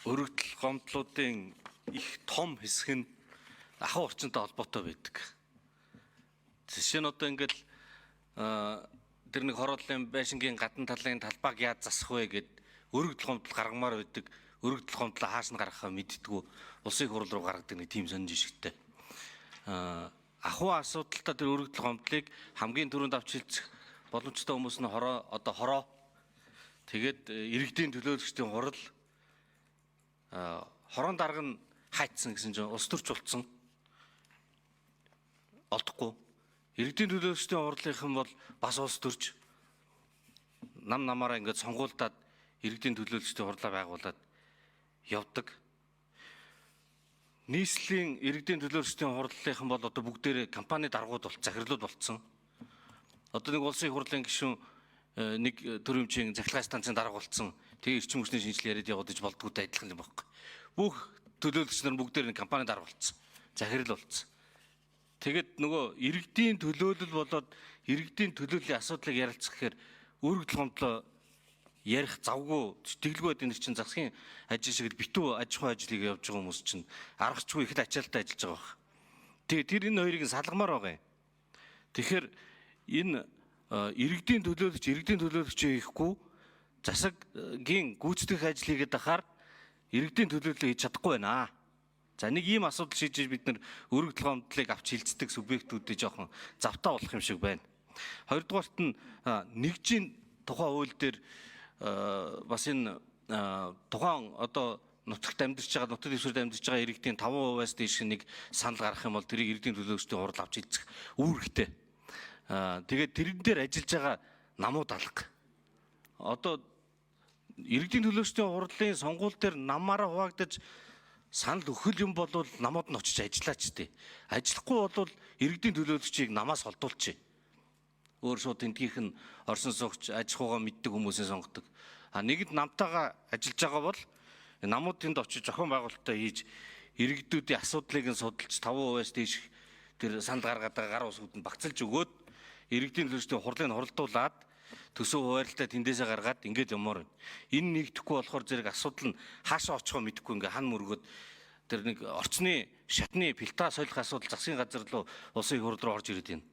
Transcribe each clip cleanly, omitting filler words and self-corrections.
Өргөдөл гомдлуудын их том хэсэг нь ахуй орчинтой холбоотой байдаг. Жишээ нь одоо ингээд тэр нэг хорооллын байшингийн гадна талын талбайг яаж засах вэ гэд өргөдөл гомдол гаргамаар байдаг. Өргөдөл гомдлоо хааш нь гаргахаа мэддэггүй улсын хурал руу гаргадаг нэг тийм сонин жишгтэй. Ахуй асуудалтай тэр өргөдөл гомдлыг хамгийн түрүүнд авч хэлцэх боломжтой хүмүүс нь хороо тэгээд иргэдийн төлөөлөгчдийн хурал хорон дарга нь хайцсан гэсэн чинь улс төрч болцсон олдохгүй. Иргэдийн төлөөлөгчдийн хурлынхан бол бас улс төрч намаараа ингээд сонгуульдаад иргэдийн төлөөлөгчдийн хурлаа байгуулад явдаг. Нийслэлийн иргэдийн төлөөлөгчдийн хурлынхан бол одоо бүгдээрээ компани даргууд захирлууд болцсон. Одоо нэг улсын хурлын гишүүн нэг төрөмчийн захиргааны станцын дарга болцсон. Тэгээ эрчим хүчний шинжилгээ яриад яваад иж болдгоотой адилхан юм байна. Бүх төлөөлөгч нар бүгдээр нь компани дарга болцсон. Захирал болцсон. Тэгэд нөгөө иргэдийн төлөөлөл болоод иргэдийн төлөөллийн асуудлыг ярилцах гэхээр өргөдөл гомдлоо ярих завгүй тэглгүй байдгийн чинь засгийн ажил шиг битүү аж ахуй ажлыг явж байгаа хүмүүс чинь аргачгүй их л ачаалттай ажиллаж байгаа баг. Тэгээ тэр энэ хоёрыг салгамаар байгаа юм. Тэгэхээр энэ иргэдийн төлөөлөгч хийхгүй засагийн гүйцэтгэх ажил хийгээд ахаар иргэдийн төлөөлөл хийж чадахгүй байна. За нэг ийм асуудал шийдэж бид нар өргөдөл гомдлыг авч хилцдэг субъектүүдээ жоохон завтаа болох юм шиг байна. Хоёрдугаарт нь нэгжийн тухайн хууль дээр бас энэ тухайн одоо нутагт амьдарч байгаа нутаг дэвсгэрт амьдарч байгаа иргэдийн 5%-аас дээш нэг санал гарах юм бол тэрийг иргэдийн төлөөлөгчдийн хурал авч хилцэх үүрэгтэй. Тэгээд тэрэн дээр ажиллаж байгаа намууд алга. Одоо иргэдийн төлөөлөгчдийн хурлын сонгуул дээр намаараа хуваагдаж санал өгөх юм бол намууд нь очиж ажиллаач тээ. Ажиллахгүй бол иргэдийн төлөөлөгчийг намаас холдуулчих. Өөр шууд тентгийнх нь орсон суугч аж ахуйгаа мэддэг хүмүүсээ сонгодог. Нэгд намтайгаа ажиллаж байгаа бол намууд тэнд очиж зохион байгуулалтаа хийж иргэдүүдийн асуудлыг нь судалж 5%-аас дээш тэр санал гаргаад байгаа гар усууд нь багцалж өгөөд иргэдийн төлөөлөгчдийн хурлыг хуралдуулаад төсөв хуваарлалтаа тэндээсээ гаргаад ингэж юмор байна. Энэ нэгдэхгүй болохоор зэрэг асуудал нь хаашаа очихоо мэдэхгүй ингээ хан мөргөд тэр нэг орчны шатны пилта солих асуудал засгийн газар руу улсын хурал руу орж ирээд байна.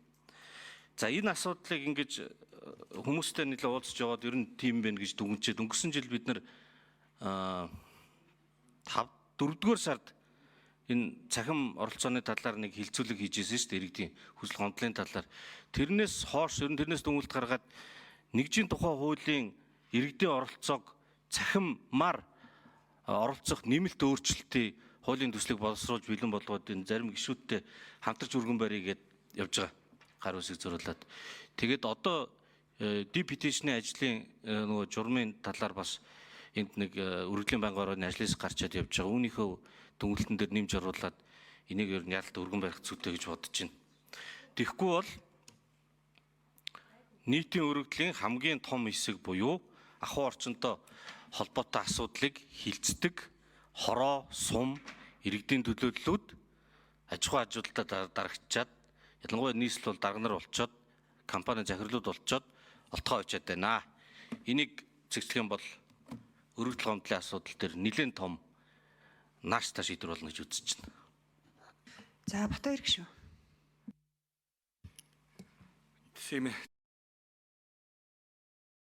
За энэ асуудлыг ингэж хүмүүстэй нэлээд уулзж яваад ер нь тийм байна гэж дүгнчихэд өнгөрсөн жил бид нар 4-р сард энэ цахим оролцооны талаар нэг хилцүүлэг хийжсэн шүү дээ иргэдийн хүсэл гомдлын талаар. Тэрнээс хойш ер нь тэрнээс дүнэлт гаргаад нэгжийн тухай хуулийн иргэдийн оролцоог цахимаар оролцох нэмэлт өөрчлөлтийг хуулийн төслийг боловсруулж бэлэн болгоод энэ зарим гишүүдтэй хамтарч өргөн барья гэд явж байгаа. Гар үсэг зөриулээд. Тэгээд одоо депетишны ажлын нөгөө журмын талаар бас энд нэг өргөдлийн байнгын орны ажлаас гарчаад явж байгаа. Үүнийхөө дүнэлтэн дээр нэмж оруулаад энийг ер нь ялалт өргөн барих зүйтэй гэж бодож байна. Тэгэхгүй бол нийтийн өргөдлийн хамгийн том хэсэг буюу ахуй орчинтой холбоотой асуудлыг хилцдэг хороо, сум, иргэдийн төлөөллүүд аж ахуй ажилтнаа дарагчаад ялангуяа нийслэл бол дарга нар болчоод компани захирлууд болчоод олтгоо очиад байна. Энийг цэгцлэх юм бол өргөдөл гомдлын асуудал дээр нэлээд том нааштай шийдвэр болно гэж үзэж байна. За Батбаяр гишүүн. Тийм ээ.